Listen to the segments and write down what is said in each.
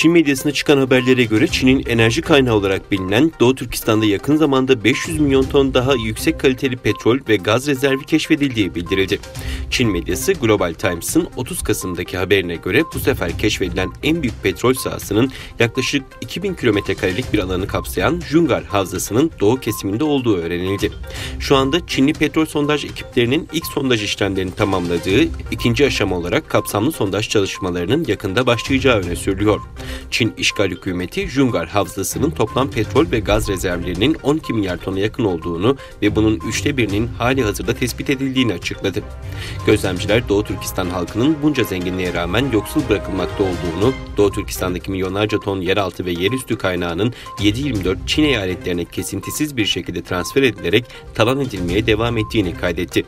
Çin medyasına çıkan haberlere göre Çin'in enerji kaynağı olarak bilinen Doğu Türkistan'da yakın zamanda 500 milyon ton daha yüksek kaliteli petrol ve gaz rezervi keşfedildiği bildirildi. Çin medyası Global Times'ın 30 Kasım'daki haberine göre bu sefer keşfedilen en büyük petrol sahasının yaklaşık 2000 kilometrekarelik bir alanı kapsayan Jungar Havzası'nın doğu kesiminde olduğu öğrenildi. Şu anda Çinli petrol sondaj ekiplerinin ilk sondaj işlemlerini tamamladığı ikinci aşama olarak kapsamlı sondaj çalışmalarının yakında başlayacağı öne sürülüyor. Çin işgal hükümeti Jungar Havzası'nın toplam petrol ve gaz rezervlerinin 12 milyar tona yakın olduğunu ve bunun 1/3'inin hali hazırda tespit edildiğini açıkladı. Gözlemciler Doğu Türkistan halkının bunca zenginliğe rağmen yoksul bırakılmakta olduğunu, Doğu Türkistan'daki milyonlarca ton yeraltı ve yerüstü kaynağının 7/24 Çin eyaletlerine kesintisiz bir şekilde transfer edilerek talan edilmeye devam ettiğini kaydetti.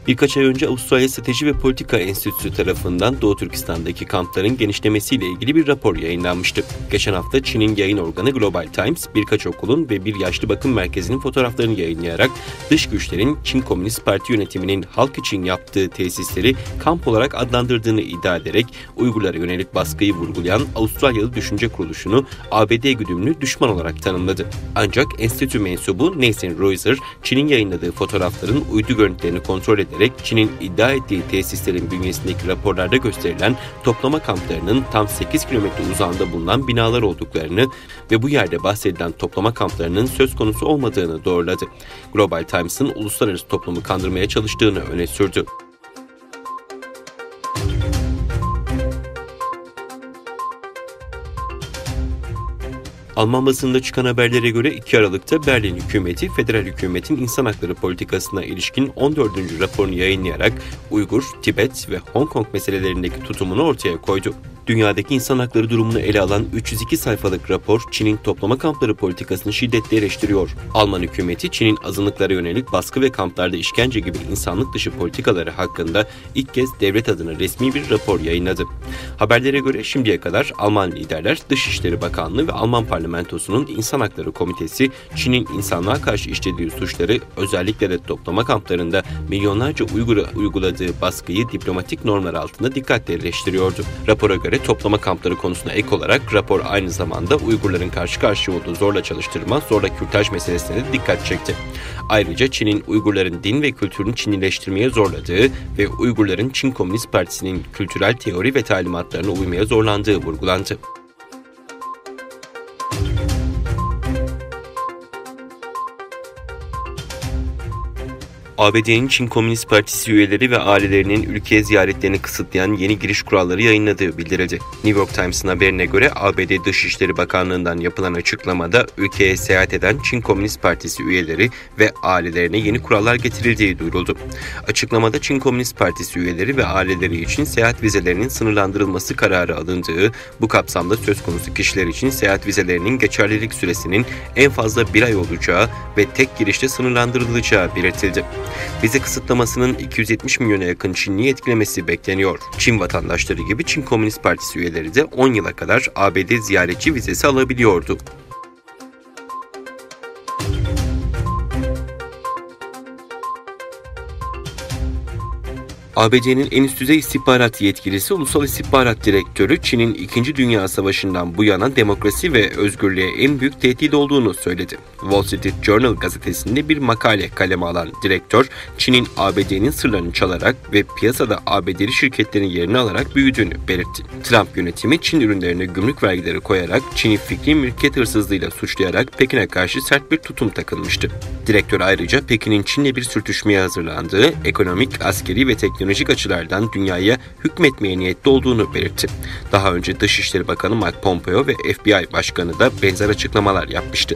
Birkaç ay önce Avustralya Strateji ve Politika Enstitüsü tarafından Doğu Türkistan'daki kampların genişlemesiyle ilgili bir rapor yayınlanmıştı. Geçen hafta Çin'in yayın organı Global Times, birkaç okulun ve bir yaşlı bakım merkezinin fotoğraflarını yayınlayarak dış güçlerin Çin Komünist Parti yönetiminin halk için yaptığı tesisleri kamp olarak adlandırdığını iddia ederek Uygurlara yönelik baskıyı vurgulayan Avustralyalı düşünce kuruluşunu ABD güdümlü düşman olarak tanımladı. Ancak enstitü mensubu Nathan Reuser, Çin'in yayınladığı fotoğrafların uydu görüntülerini kontrol ederek Çin'in iddia ettiği tesislerin bünyesindeki raporlarda gösterilen toplama kamplarının tam 8 kilometre uzağında bulunan binalar olduklarını ve bu yerde bahsedilen toplama kamplarının söz konusu olmadığını doğruladı. Global Times'ın uluslararası toplumu kandırmaya çalıştığını öne sürdü. Alman basınında çıkan haberlere göre 2 Aralık'ta Berlin hükümeti, federal hükümetin insan hakları politikasına ilişkin 14. raporunu yayınlayarak Uygur, Tibet ve Hong Kong meselelerindeki tutumunu ortaya koydu. Dünyadaki insan hakları durumunu ele alan 302 sayfalık rapor, Çin'in toplama kampları politikasını şiddetle eleştiriyor. Alman hükümeti, Çin'in azınlıklara yönelik baskı ve kamplarda işkence gibi insanlık dışı politikaları hakkında ilk kez devlet adına resmi bir rapor yayınladı. Haberlere göre şimdiye kadar Alman liderler, Dışişleri Bakanlığı ve Alman Parlamentosu'nun İnsan Hakları Komitesi, Çin'in insanlığa karşı işlediği suçları, özellikle de toplama kamplarında milyonlarca Uygur'a uyguladığı baskıyı diplomatik normlar altında dikkatle eleştiriyordu. Rapora göre toplama kampları konusuna ek olarak rapor aynı zamanda Uygurların karşı karşıya olduğu zorla çalıştırma, zorla kürtaj meselesine de dikkat çekti. Ayrıca Çin'in Uygurların din ve kültürünü Çinileştirmeye zorladığı ve Uygurların Çin Komünist Partisi'nin kültürel teori ve talimatlarına uymaya zorlandığı vurgulandı. ABD'nin Çin Komünist Partisi üyeleri ve ailelerinin ülkeye ziyaretlerini kısıtlayan yeni giriş kuralları yayınladığı bildirildi. New York Times'ın haberine göre ABD Dışişleri Bakanlığı'ndan yapılan açıklamada ülkeye seyahat eden Çin Komünist Partisi üyeleri ve ailelerine yeni kurallar getirildiği duyuruldu. Açıklamada Çin Komünist Partisi üyeleri ve aileleri için seyahat vizelerinin sınırlandırılması kararı alındığı, bu kapsamda söz konusu kişiler için seyahat vizelerinin geçerlilik süresinin en fazla 1 ay olacağı ve tek girişte sınırlandırılacağı belirtildi. Vize kısıtlamasının 270 milyona yakın Çinliyi etkilemesi bekleniyor. Çin vatandaşları gibi Çin Komünist Partisi üyeleri de 10 yıla kadar ABD ziyaretçi vizesi alabiliyordu. ABD'nin en üst düzey istihbarat yetkilisi, Ulusal İstihbarat Direktörü, Çin'in 2. Dünya Savaşı'ndan bu yana demokrasi ve özgürlüğe en büyük tehdit olduğunu söyledi. Wall Street Journal gazetesinde bir makale kaleme alan direktör, Çin'in ABD'nin sırlarını çalarak ve piyasada ABD'li şirketlerin yerini alarak büyüdüğünü belirtti. Trump yönetimi Çin ürünlerine gümrük vergileri koyarak Çin'i fikri mülkiyet hırsızlığıyla suçlayarak Pekin'e karşı sert bir tutum takınmıştı. Direktör ayrıca Pekin'in Çin'le bir sürtüşmeye hazırlandığı, ekonomik, askeri ve teknolojik açılardan dünyaya hükmetmeye niyetli olduğunu belirtti. Daha önce Dışişleri Bakanı Mike Pompeo ve FBI Başkanı da benzer açıklamalar yapmıştı.